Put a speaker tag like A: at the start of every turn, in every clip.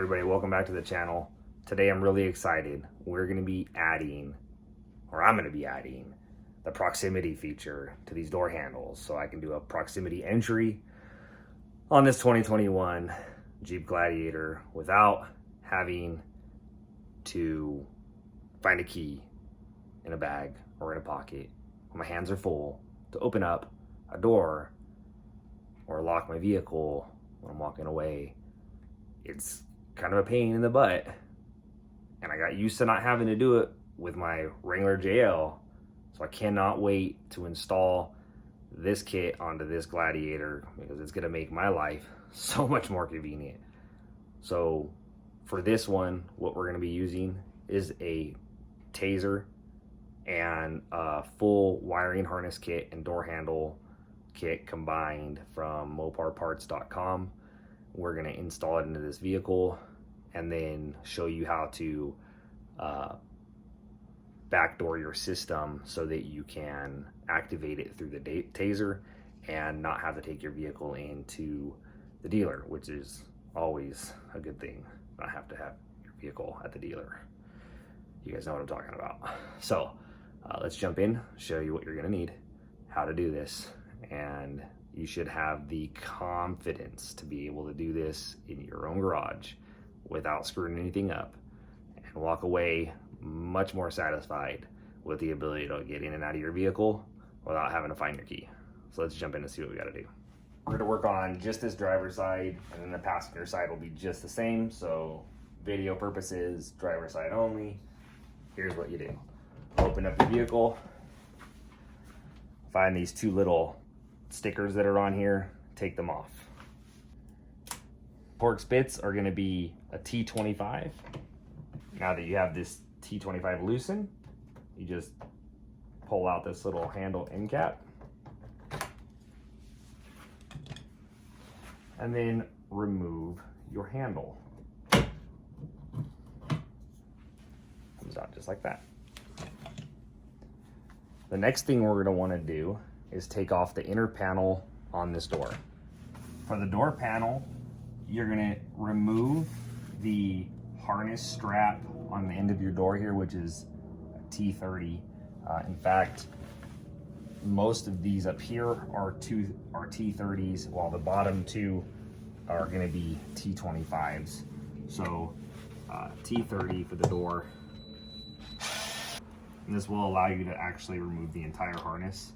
A: everybody, welcome back to the channel. Today I'm really excited. We're going to be adding, or I'm going to be adding, the proximity feature to these door handles so I can do a proximity entry on this 2021 Jeep Gladiator without having to find a key in a bag or in a pocket when my hands are full to open up a door or lock my vehicle when I'm walking away. It's kind of a pain in the butt, and I got used to not having to do it with my Wrangler JL, so I cannot wait to install this kit onto this Gladiator because it's going to make my life so much more convenient. So for this one, what we're going to be using is a Tazer and a full wiring harness kit and door handle kit combined from moparparts.com. We're going to install it into this vehicle and then show you how to backdoor your system so that you can activate it through the Tazer and not have to take your vehicle into the dealer, which is always a good thing, not have to have your vehicle at the dealer. You guys know what I'm talking about. So let's jump in, show you what you're going to need, how to do this, and you should have the confidence to be able to do this in your own garage without screwing anything up and walk away much more satisfied with the ability to get in and out of your vehicle without having to find your key. So let's jump in and see what we got to do. We're going to work on just this driver's side, and then the passenger side will be just the same. So video purposes, driver's side only. Here's what you do. Open up your vehicle, find these two little stickers that are on here, take them off. Torx bits are going to be a T25. Now that you have this T25 loosened, you just pull out this little handle end cap and then remove your handle. Comes out just like that. The next thing we're going to want to do is take off the inner panel on this door. For the door panel, you're going to remove the harness strap on the end of your door here, which is a T30. In fact, most of these up here are T30s, while the bottom two are going to be T25s. So T30 for the door. And this will allow you to actually remove the entire harness.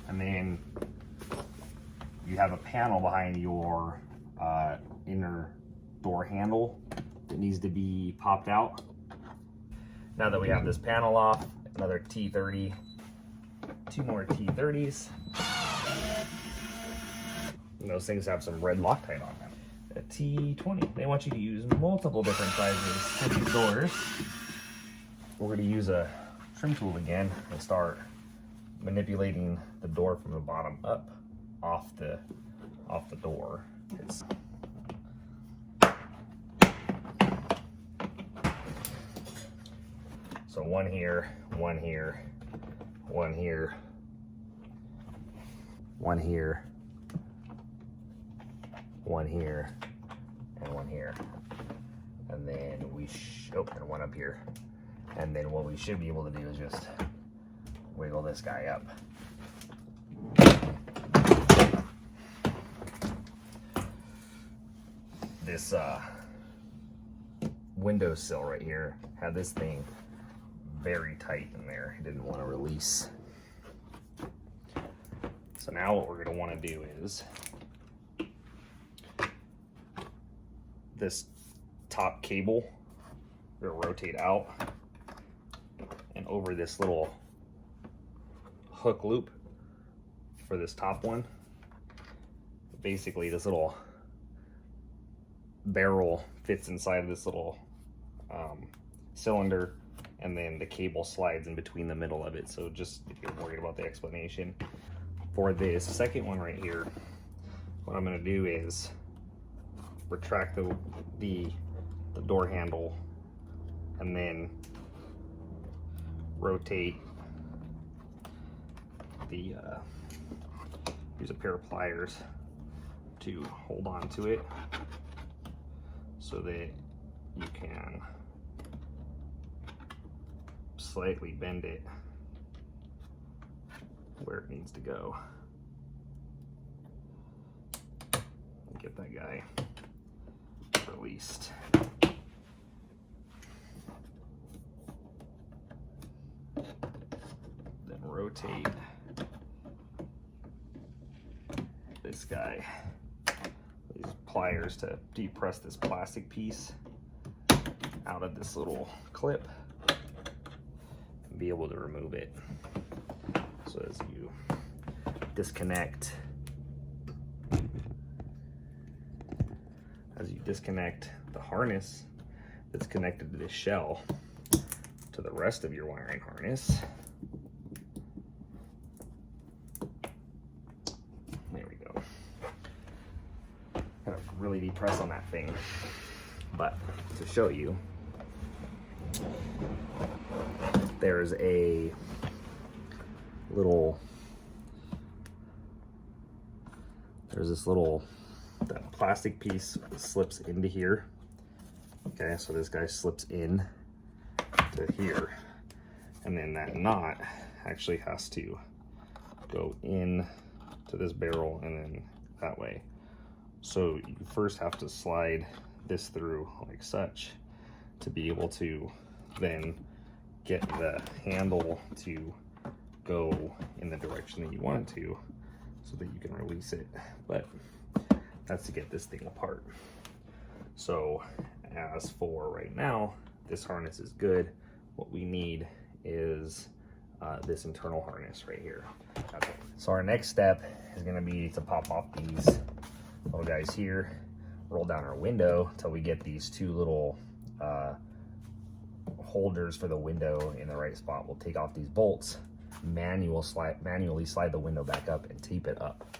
A: And then you have a panel behind your inner door handle that needs to be popped out. Now that we have this panel off, another T30, two more T30s. And those things have some red Loctite on them. A T20. They want you to use multiple different sizes for these doors. We're going to use a trim tool again and start manipulating the door from the bottom up off the door. So one here, one here, one here, one here, one here, and one here, and then and one up here. And then what we should be able to do is just wiggle this guy up. This windowsill right here had this thing very tight in there. It didn't want to release. So now what we're going to want to do is this top cable, we're going to rotate out and over this little hook loop for this top one. Basically, this little barrel fits inside of this little cylinder, and then the cable slides in between the middle of it. So just if you're worried about the explanation. For this second one right here, what I'm going to do is retract the door handle and then rotate the use a pair of pliers to hold on to it so that you can slightly bend it where it needs to go. And get that guy released. Then rotate this guy, these pliers, to depress this plastic piece out of this little clip and be able to remove it. So as you disconnect, the harness that's connected to this shell to the rest of your wiring harness, there we go. Gotta really depress on that thing. But to show you, there's a little, that plastic piece slips into here. Okay, so this guy slips in to here, and then that knot actually has to go in to this barrel and then that way. So you first have to slide this through like such to be able to then get the handle to go in the direction that you want it to, so that you can release it. But that's to get this thing apart. So as for right now, this harness is good. What we need is this internal harness right here. Okay. So our next step is going to be to pop off these little guys here, roll down our window till we get these two little holders for the window in the right spot. We'll take off these bolts, manually slide the window back up and tape it up.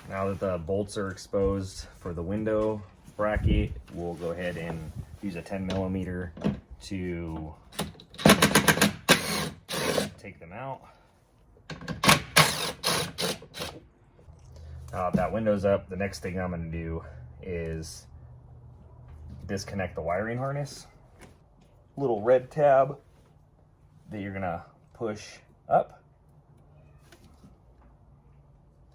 A: Now that the bolts are exposed for the window bracket, we'll go ahead and use a 10mm to take them out. Now that window's up, the next thing I'm going to do is disconnect the wiring harness. Little red tab that you're going to push up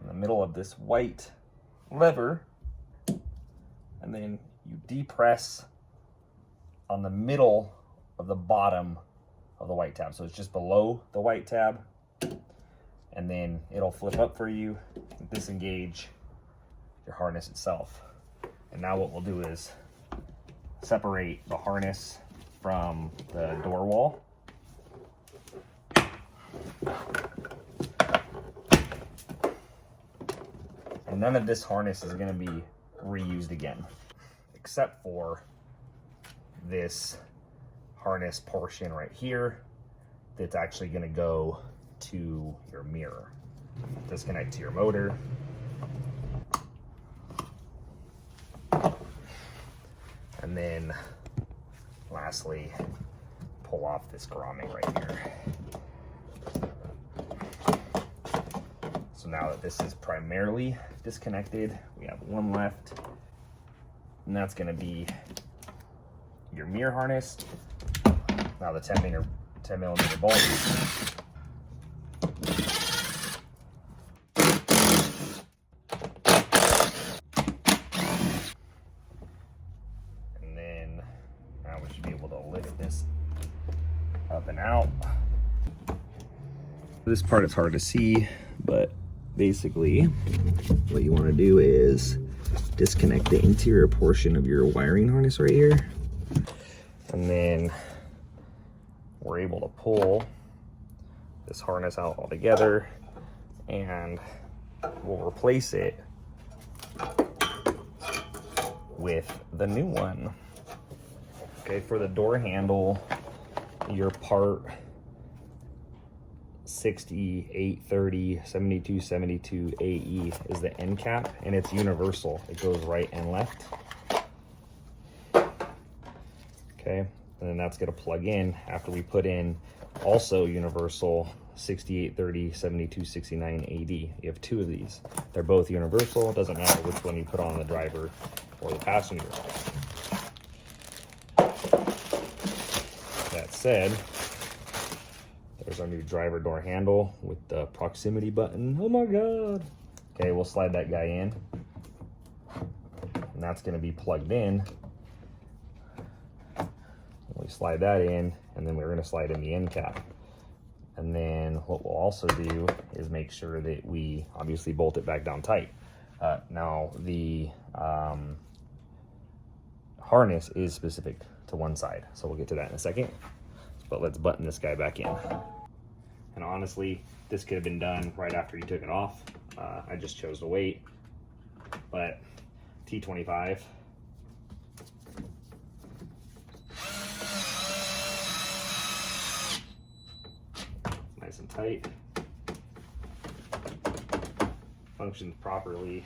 A: in the middle of this white lever, and then you depress on the middle of the bottom of the white tab. So it's just below the white tab, and then it'll flip up for you, disengage your harness itself. And now what we'll do is separate the harness from the door wall. And none of this harness is going to be reused again, except for this harness portion right here that's actually going to go to your mirror. Disconnect to your motor. And then lastly, pull off this grommet right here. So now that this is primarily disconnected, we have one left, and that's going to be your mirror harness. Now the 10mm bolt. And then now we should be able to lift this up and out. This part is hard to see, but basically what you want to do is disconnect the interior portion of your wiring harness right here, and then we're able to pull this harness out altogether, and we'll replace it with the new one. Okay, for the door handle, your part 6830 7272 AE is the end cap, and it's universal. It goes right and left. Okay, and then that's going to plug in after we put in also universal 6830 7269 AD. You have 2 of these. They're both universal. It doesn't matter which one you put on the driver or the passenger. That said, there's our new driver door handle with the proximity button. Oh my God. Okay, we'll slide that guy in. And that's gonna be plugged in. We slide that in, and then we're gonna slide in the end cap. And then what we'll also do is make sure that we obviously bolt it back down tight. Now the harness is specific to one side, so we'll get to that in a second. But let's button this guy back in. And honestly, this could have been done right after you took it off. I just chose to wait, but T25. Nice and tight. Functions properly.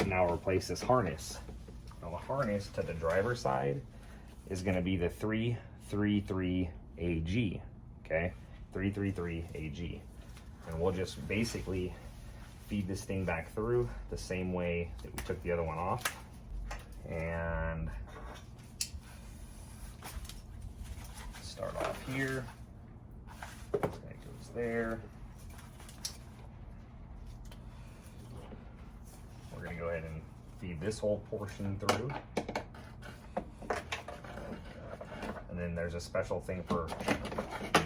A: Now we'll replace this harness. Now the harness to the driver's side is going to be the 333 AG, okay? 333 AG. And we'll just basically feed this thing back through the same way that we took the other one off. And start off here. That goes there. We're going to go ahead and feed this whole portion through. And then there's a special thing for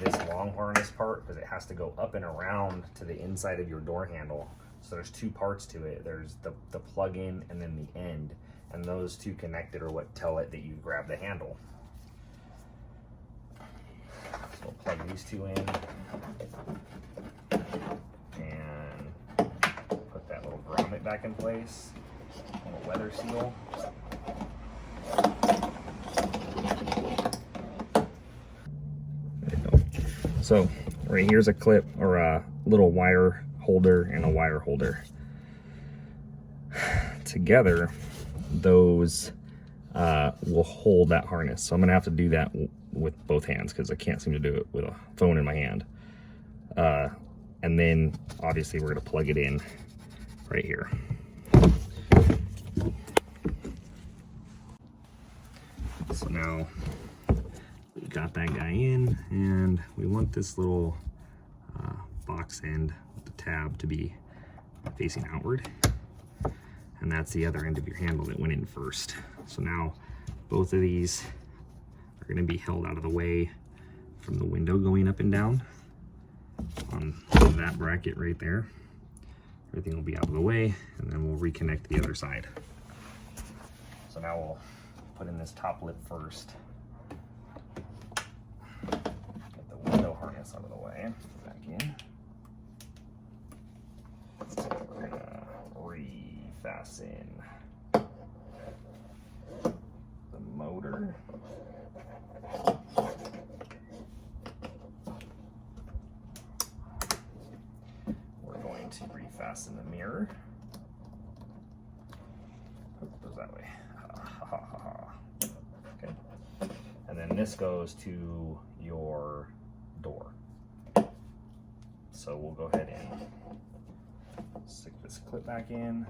A: this long harness part because it has to go up and around to the inside of your door handle. So there's 2 parts to it. There's the plug-in and then the end. And those 2 connected are what tell it that you grab the handle. So we'll plug these 2 in. And put that little grommet back in place. A little weather seal. There you go. So right here's a clip or a little wire holder and a wire holder. Together, those will hold that harness. So I'm gonna have to do that with both hands because I can't seem to do it with a phone in my hand. And then obviously we're gonna plug it in right here. So now we got that guy in, and we want this little box end with the tab to be facing outward. And that's the other end of your handle that went in first. So now both of these are going to be held out of the way from the window going up and down on that bracket right there. Everything will be out of the way, and then we'll reconnect the other side. So now we'll put in this top lip first. Get the window harness out of the way. Back in. We're gonna refasten the motor. We're going to refasten the mirror. It goes that way. Okay. And then this goes to your door. So we'll go ahead and stick this clip back in.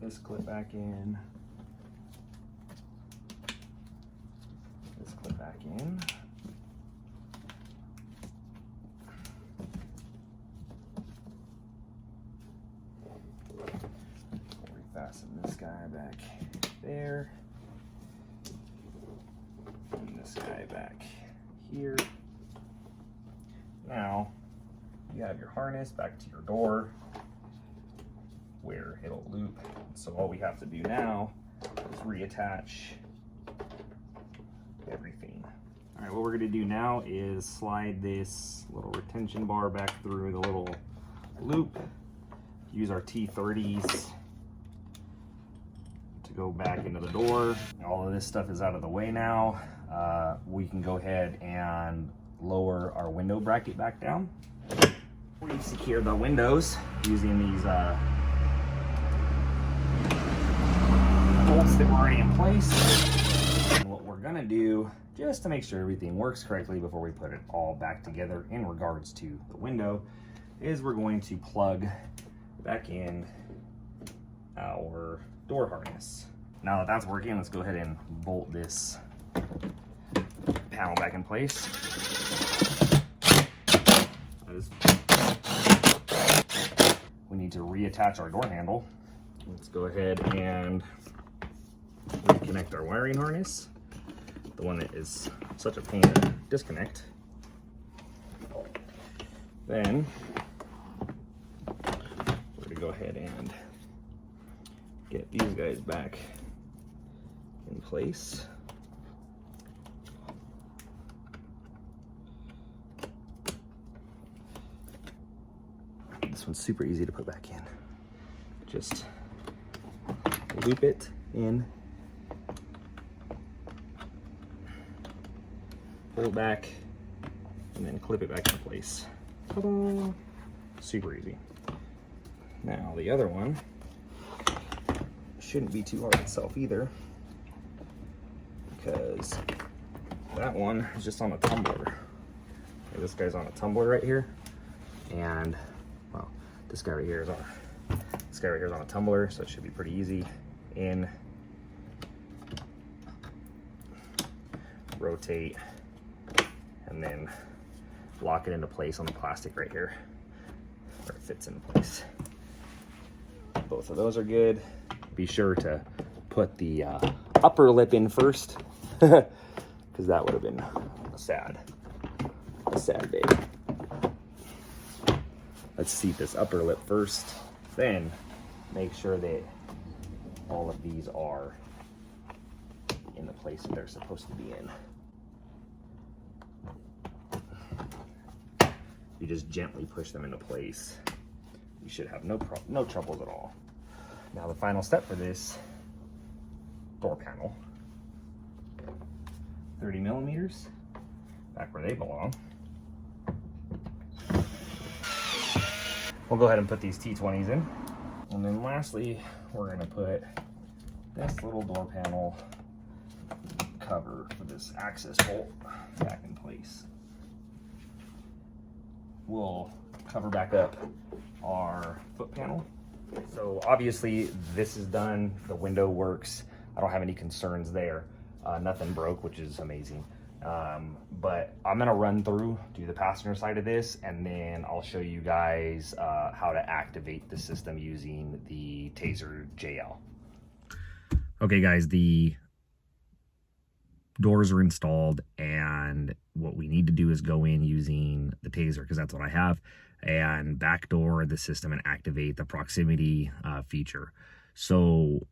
A: This clip back in. This clip back in. Fasten this guy back there, and this guy back here. Now you have your harness back to your door where it'll loop. So all we have to do now is reattach everything. All right, what we're gonna do now is slide this little retention bar back through the little loop. Use our T30s to go back into the door. All of this stuff is out of the way now. We can go ahead and lower our window bracket back down. We secure the windows using these that were already in place. And what we're gonna do, just to make sure everything works correctly before we put it all back together in regards to the window, is we're going to plug back in our door harness. Now that that's working, let's go ahead and bolt this panel back in place. We need to reattach our door handle. Let's go ahead and reconnect our wiring harness, the one that is such a pain to disconnect. Then we're going to go ahead and get these guys back in place. This one's super easy to put back in. Just loop it in, pull it back, and then clip it back into place. Ta-da! Super easy. Now the other one shouldn't be too hard itself either, because that one is just on a tumbler. Okay, this guy's on a tumbler right here, and well, this guy right here is on a tumbler, so it should be pretty easy. In, rotate, and then lock it into place on the plastic right here, where it fits into place. Both of those are good. Be sure to put the upper lip in first, because that would have been a sad day. Let's seat this upper lip first, then make sure that all of these are in the place that they're supposed to be in. You just gently push them into place. You should have no troubles at all. Now the final step for this door panel, 30 millimeters, back where they belong. We'll go ahead and put these T20s in. And then lastly, we're gonna put this little door panel cover for this access bolt back in place. We'll cover back up our foot panel. So obviously this is done, the window works. I don't have any concerns there. Nothing broke, which is amazing. But I'm gonna run through, do the passenger side of this, and then I'll show you guys how to activate the system using the Tazer JL. Okay guys, the doors are installed, and what we need to do is go in using the Tazer, because that's what I have, and backdoor the system and activate the proximity feature. So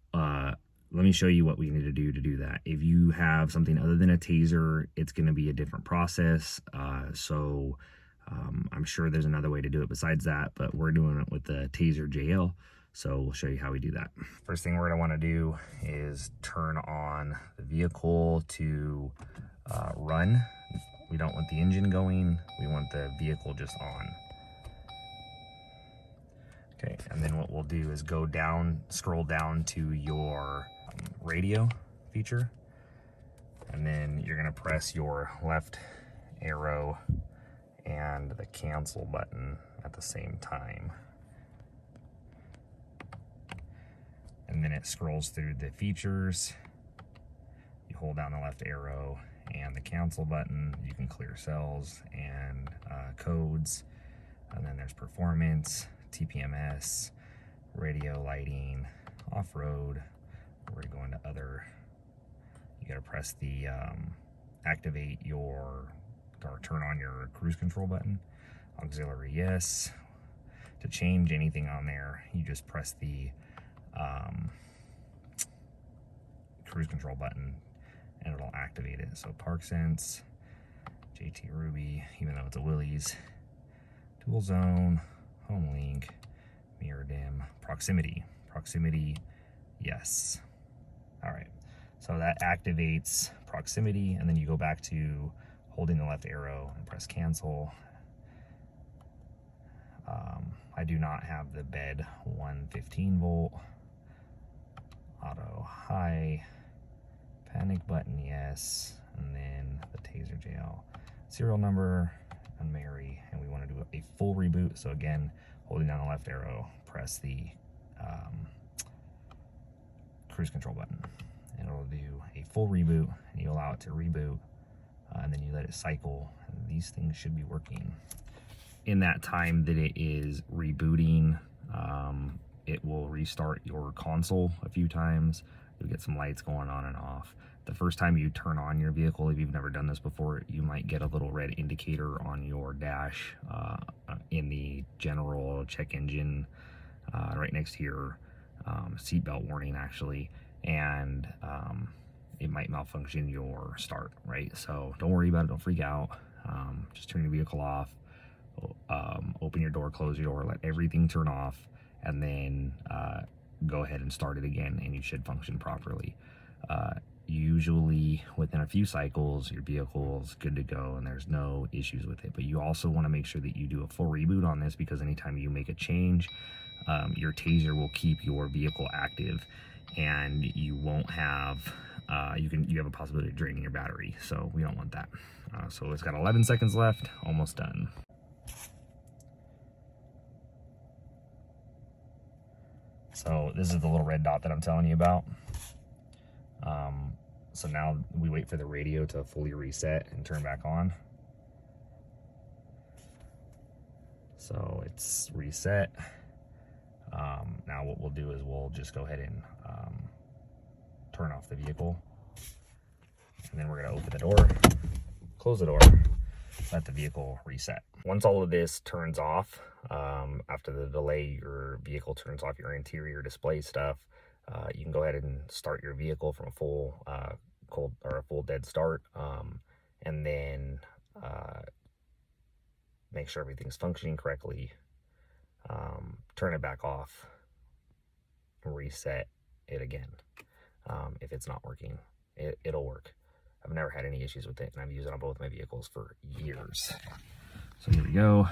A: let me show you what we need to do that. If you have something other than a Tazer, it's going to be a different process. I'm sure there's another way to do it besides that, but we're doing it with the Tazer JL. So we'll show you how we do that. First thing we're going to want to do is turn on the vehicle to run. We don't want the engine going. We want the vehicle just on. Okay, and then what we'll do is go down, scroll down to your radio feature, and then you're gonna press your left arrow and the cancel button at the same time. And then it scrolls through the features. You hold down the left arrow and the cancel button. You can clear cells and codes. And then there's performance, TPMS, radio lighting, off-road. We're going to go into other. You got to press the activate your, or turn on your cruise control button. Auxiliary, yes. To change anything on there, you just press the cruise control button and it'll activate it. So Park Sense, JT Ruby, even though it's a Willys, Dual Zone, Home Link, Mirror Dim, Proximity, yes. All right, so that activates proximity, and then you go back to holding the left arrow and press cancel. I do not have the bed 115 volt auto hi, panic button, yes, and then the Tazer JL serial number and Mary, and we want to do a full reboot. So again, holding down the left arrow, press the cruise control button, and it'll do a full reboot, and you allow it to reboot, and then you let it cycle, and these things should be working. In that time that it is rebooting, it will restart your console a few times. You'll get some lights going on and off. The first time you turn on your vehicle, if you've never done this before, you might get a little red indicator on your dash in the general check engine right next to your seatbelt warning, actually, and it might malfunction your start, right? So don't worry about it, don't freak out. Just turn your vehicle off, open your door, close your door, let everything turn off, and then go ahead and start it again, and you should function properly. Usually within a few cycles, your vehicle's good to go and there's no issues with it. But you also want to make sure that you do a full reboot on this, because anytime you make a change, your Tazer will keep your vehicle active, and you won't have you have a possibility of draining your battery, so we don't want that. So it's got 11 seconds left, almost done. So this is the little red dot that I'm telling you about. So now we wait for the radio to fully reset and turn back on. So it's reset. Now what we'll do is we'll just go ahead and turn off the vehicle. And then we're gonna open the door, close the door, let the vehicle reset. Once all of this turns off, after the delay, your vehicle turns off your interior display stuff, you can go ahead and start your vehicle from a full cold or a full dead start, and then make sure everything's functioning correctly, turn it back off, reset it again. If it's not working, it'll work. I've never had any issues with it, and I've used it on both my vehicles for years. So here we go.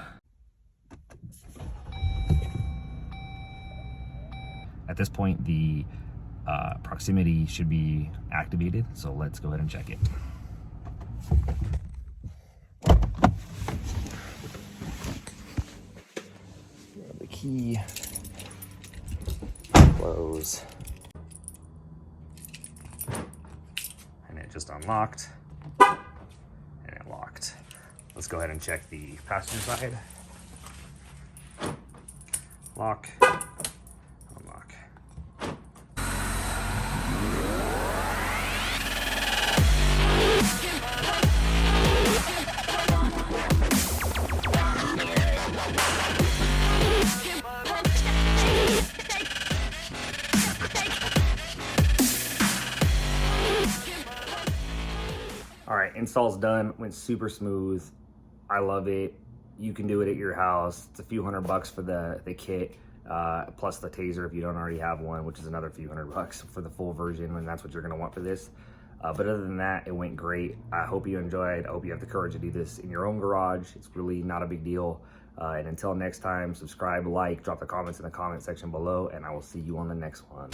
A: At this point, the proximity should be activated, so let's go ahead and check it. Grab the key, close, and it just unlocked, and it locked. Let's go ahead and check the passenger side. Lock, unlock. All right, install's done, went super smooth. I love it. You can do it at your house. It's a few $100 for the kit, plus the Tazer if you don't already have one, which is another few $100 for the full version, and that's what you're gonna want for this. But other than that, it went great. I hope you enjoyed. I hope you have the courage to do this in your own garage. It's really not a big deal. And until next time, subscribe, like, drop the comments in the comment section below, and I will see you on the next one.